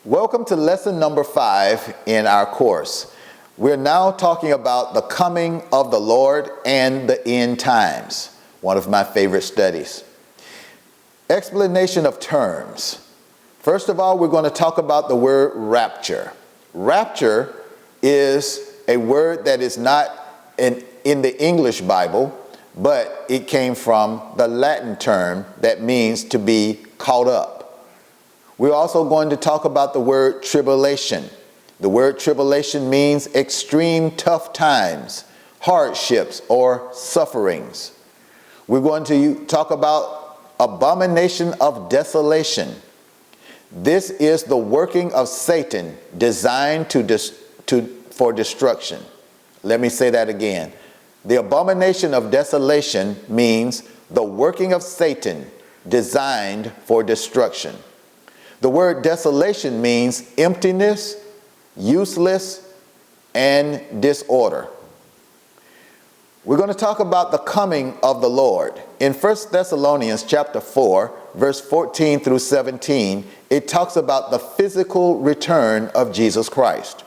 Welcome to lesson number 5 in our course. We're now talking about the coming of the Lord and the end times, one of my favorite studies. Explanation of terms. First of all, we're going to talk about the word rapture. Rapture is a word that is not in the English Bible, but it came from the Latin term that means to be caught up. We're also going to talk about the word tribulation. The word tribulation means extreme tough times, hardships, or sufferings. We're going to talk about abomination of desolation. This is the working of Satan designed for destruction. Let me say that again. The abomination of desolation means the working of Satan designed for destruction. The word desolation means emptiness, useless, and disorder. We're going to talk about the coming of the Lord. In 1 Thessalonians chapter 4, verse 14 through 17, it talks about the physical return of Jesus Christ.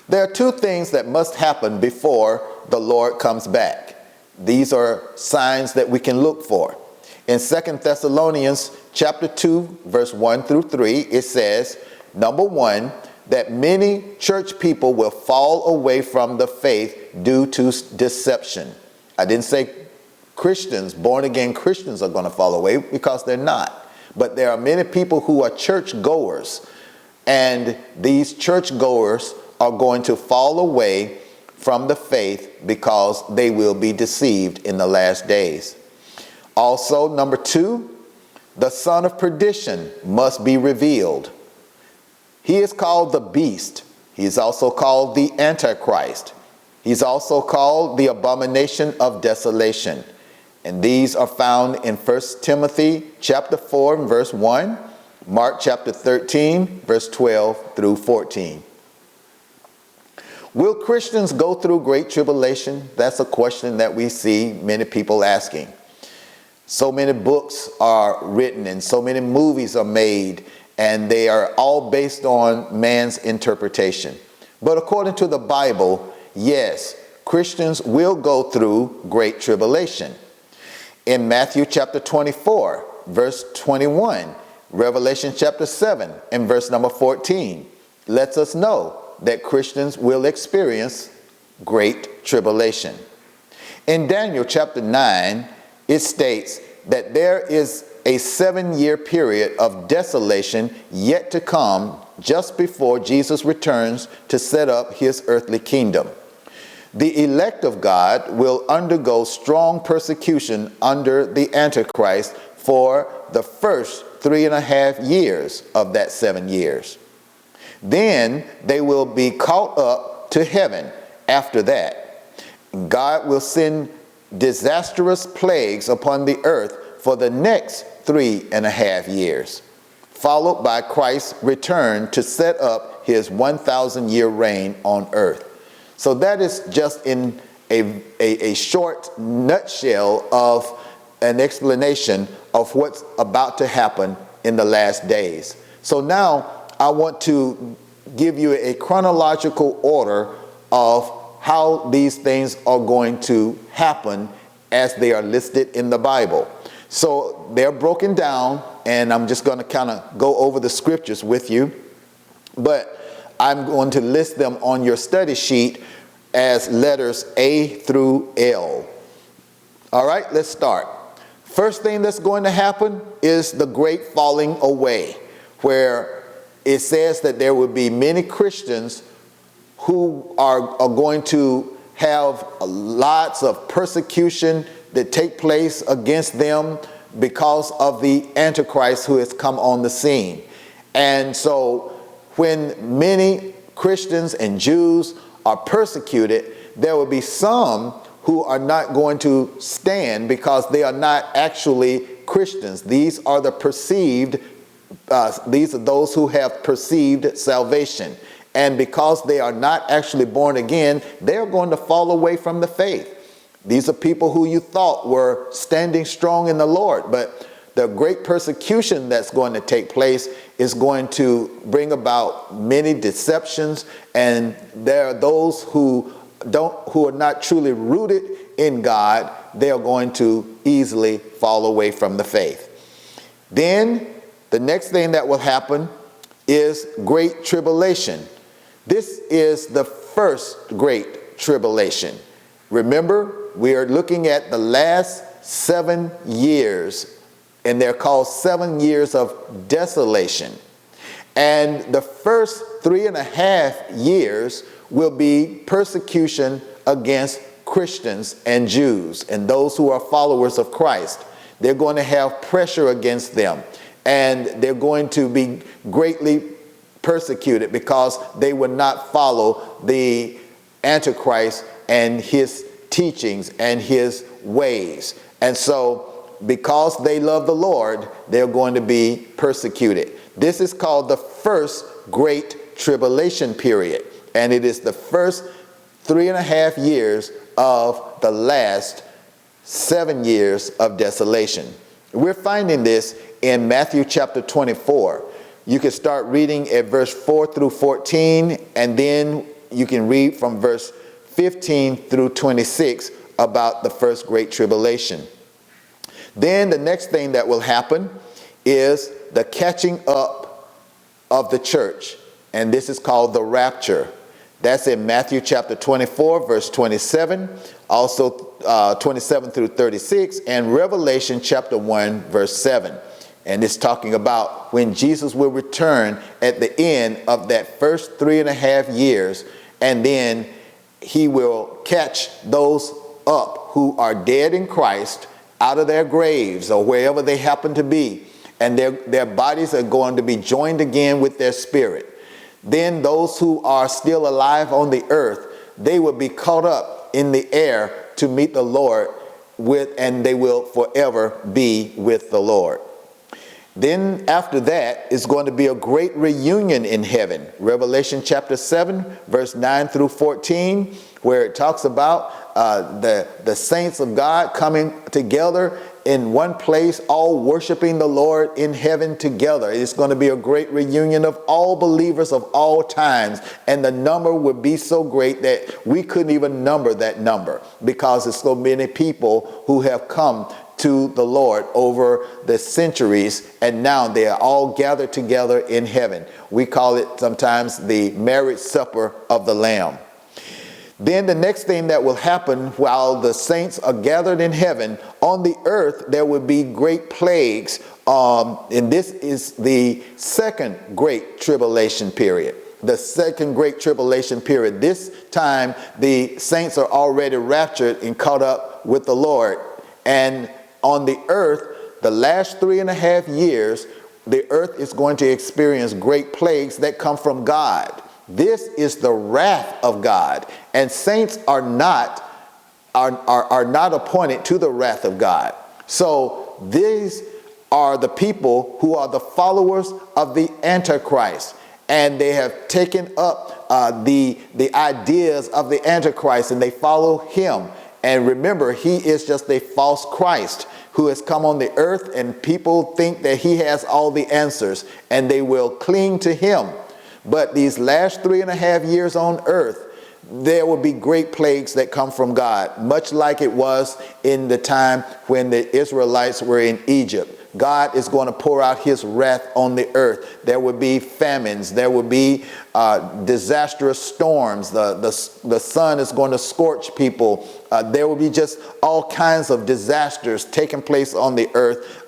There are two things that must happen before the Lord comes back. These are signs that we can look for. In 2 Thessalonians chapter 2, verse 1 through 3, it says, number 1, that many church people will fall away from the faith due to deception. I didn't say Christians, born again Christians are going to fall away, because they're not. But there are many people who are church goers, and these church goers are going to fall away from the faith because they will be deceived in the last days. Also, number 2, the son of perdition must be revealed. He is called the beast. He is also called the Antichrist. He's also called the abomination of desolation. And these are found in 1 Timothy chapter 4, verse 1, Mark chapter 13, verse 12 through 14. Will Christians go through great tribulation? That's a question that we see many people asking. So many books are written and so many movies are made, and they are all based on man's interpretation. But according to the Bible, yes, Christians will go through great tribulation. In Matthew chapter 24, verse 21, Revelation chapter 7 and verse number 14 lets us know that Christians will experience great tribulation. In Daniel chapter 9, it states that there is a 7-year period of desolation yet to come just before Jesus returns to set up his earthly kingdom. The elect of God will undergo strong persecution under the Antichrist for the first 3.5 years of that 7 years. Then they will be caught up to heaven after that. God will send disastrous plagues upon the earth for the next 3.5 years, followed by Christ's return to set up his 1,000-year reign on earth. So that is just in a short nutshell of an explanation of what's about to happen in the last days. So now I want to give you a chronological order of how these things are going to happen as they are listed in the Bible. So they're broken down, and I'm just going to kind of go over the scriptures with you, but I'm going to list them on your study sheet as letters A through L. All right, let's start. First thing that's going to happen is the great falling away, where it says that there will be many Christians who are going to have lots of persecution that take place against them because of the Antichrist who has come on the scene. And so when many Christians and Jews are persecuted, there will be some who are not going to stand because they are not actually Christians. These are the perceived, these are those who have perceived salvation. And because they are not actually born again, they are going to fall away from the faith. These are people who you thought were standing strong in the Lord, but the great persecution that's going to take place is going to bring about many deceptions, and there are those who are not truly rooted in God. They are going to easily fall away from the faith. Then the next thing that will happen is great tribulation. This is the first great tribulation. Remember, we are looking at the last 7 years, and they're called 7 years of desolation. And the first 3.5 years will be persecution against Christians and Jews and those who are followers of Christ. They're going to have pressure against them, and they're going to be greatly persecuted because they would not follow the Antichrist and his teachings and his ways. And so because they love the Lord, they're going to be persecuted. This is called the first great tribulation period, and it is the first 3.5 years of the last 7 years of desolation. We're finding this in Matthew chapter 24. You can start reading at verse 4 through 14, and then you can read from verse 15 through 26 about the first great tribulation. Then the next thing that will happen is the catching up of the church, and this is called the rapture. That's in Matthew chapter 24, verse 27, also 27 through 36, and Revelation chapter 1, verse 7. And it's talking about when Jesus will return at the end of that first 3.5 years, and then he will catch those up who are dead in Christ out of their graves or wherever they happen to be, and their bodies are going to be joined again with their spirit. Then those who are still alive on the earth, they will be caught up in the air to meet the Lord and they will forever be with the Lord. Then after that is going to be a great reunion in heaven. Revelation chapter 7, verse 9 through 14, where it talks about the saints of God coming together in one place, all worshiping the Lord in heaven together. It's going to be a great reunion of all believers of all times, and the number would be so great that we couldn't even number that number, because there's so many people who have come to the Lord over the centuries, and now they are all gathered together in heaven. We call it sometimes the marriage supper of the Lamb. Then the next thing that will happen while the saints are gathered in heaven, on the earth there will be great plagues, and this is the second great tribulation period. The second great tribulation period. This time the saints are already raptured and caught up with the Lord. And on the earth, the last 3.5 years, the earth is going to experience great plagues that come from God. This is the wrath of God, and saints are not appointed to the wrath of God. So these are the people who are the followers of the Antichrist, and they have taken up the ideas of the Antichrist, and they follow him. And remember, he is just a false Christ who has come on the earth, and people think that he has all the answers, and they will cling to him. But these last 3.5 years on earth, there will be great plagues that come from God, much like it was in the time when the Israelites were in Egypt. God is going to pour out his wrath on the earth. There will be famines. There will be disastrous storms. The sun is going to scorch people. There will be just all kinds of disasters taking place on the earth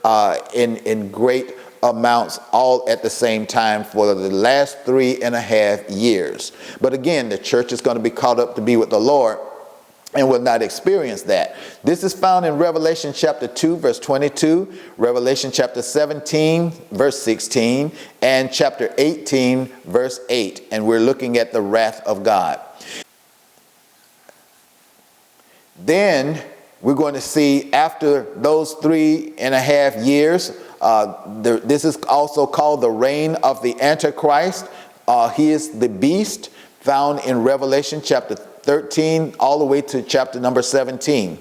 in great amounts, all at the same time for the last 3.5 years. But again, the church is going to be caught up to be with the Lord and will not experience that. This is found in Revelation chapter 2, verse 22, Revelation chapter 17, verse 16, and chapter 18, verse 8. And we're looking at the wrath of God. Then we're going to see after those 3.5 years, this is also called the reign of the Antichrist. He is the beast, found in Revelation chapter 13 all the way to chapter number 17.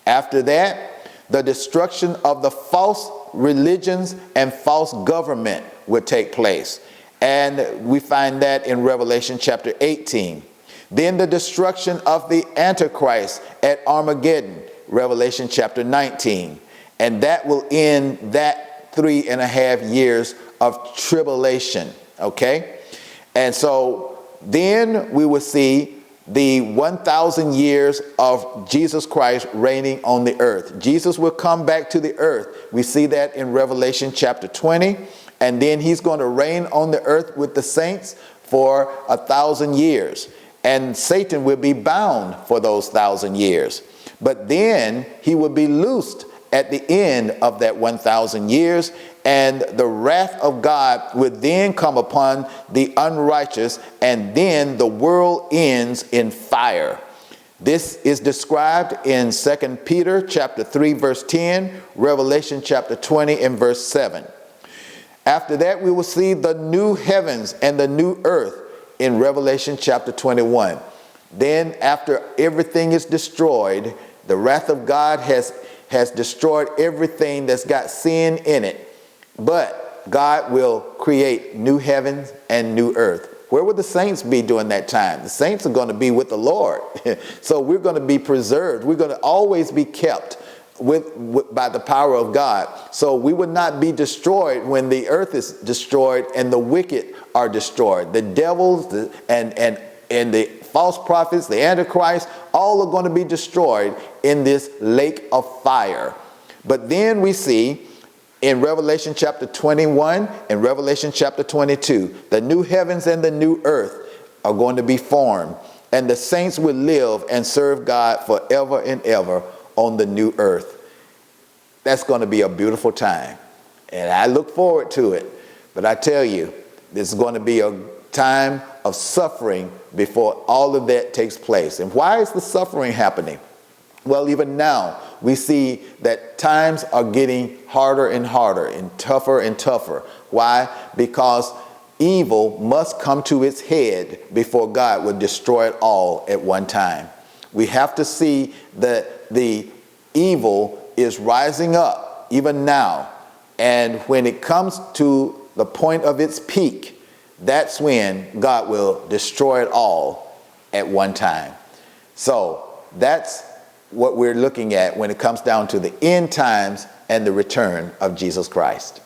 After that, the destruction of the false religions and false government would take place. And we find that in Revelation chapter 18. Then the destruction of the Antichrist at Armageddon, Revelation chapter 19. And that will end that 3.5 years of tribulation, okay? And so then we will see the 1,000 years of Jesus Christ reigning on the earth. Jesus will come back to the earth. We see that in Revelation chapter 20. And then he's going to reign on the earth with the saints for 1,000 years. And Satan will be bound for those 1,000 years. But then he will be loosed at the end of that 1,000 years, and the wrath of God would then come upon the unrighteous, and then the world ends in fire. This is described in 2 Peter chapter 3 verse 10, Revelation chapter 20 and verse 7. After that, we will see the new heavens and the new earth in Revelation chapter 21. Then after everything is destroyed, the wrath of God has destroyed everything that's got sin in it. But God will create new heavens and new earth. Where will the saints be during that time? The saints are going to be with the Lord. So we're going to be preserved. We're going to always be kept by the power of God. So we would not be destroyed when the earth is destroyed and the wicked are destroyed. The devils and the false prophets, the Antichrist, all are going to be destroyed in this lake of fire. But then we see in Revelation chapter 21 and Revelation chapter 22, the new heavens and the new earth are going to be formed, and the saints will live and serve God forever and ever on the new earth. That's going to be a beautiful time, and I look forward to it. But I tell you, this is going to be a time of suffering before all of that takes place. And why is the suffering happening? Well, even now, we see that times are getting harder and harder and tougher. Why? Because evil must come to its head before God will destroy it all at one time. We have to see that the evil is rising up even now. And when it comes to the point of its peak, that's when God will destroy it all at one time. So that's what we're looking at when it comes down to the end times and the return of Jesus Christ.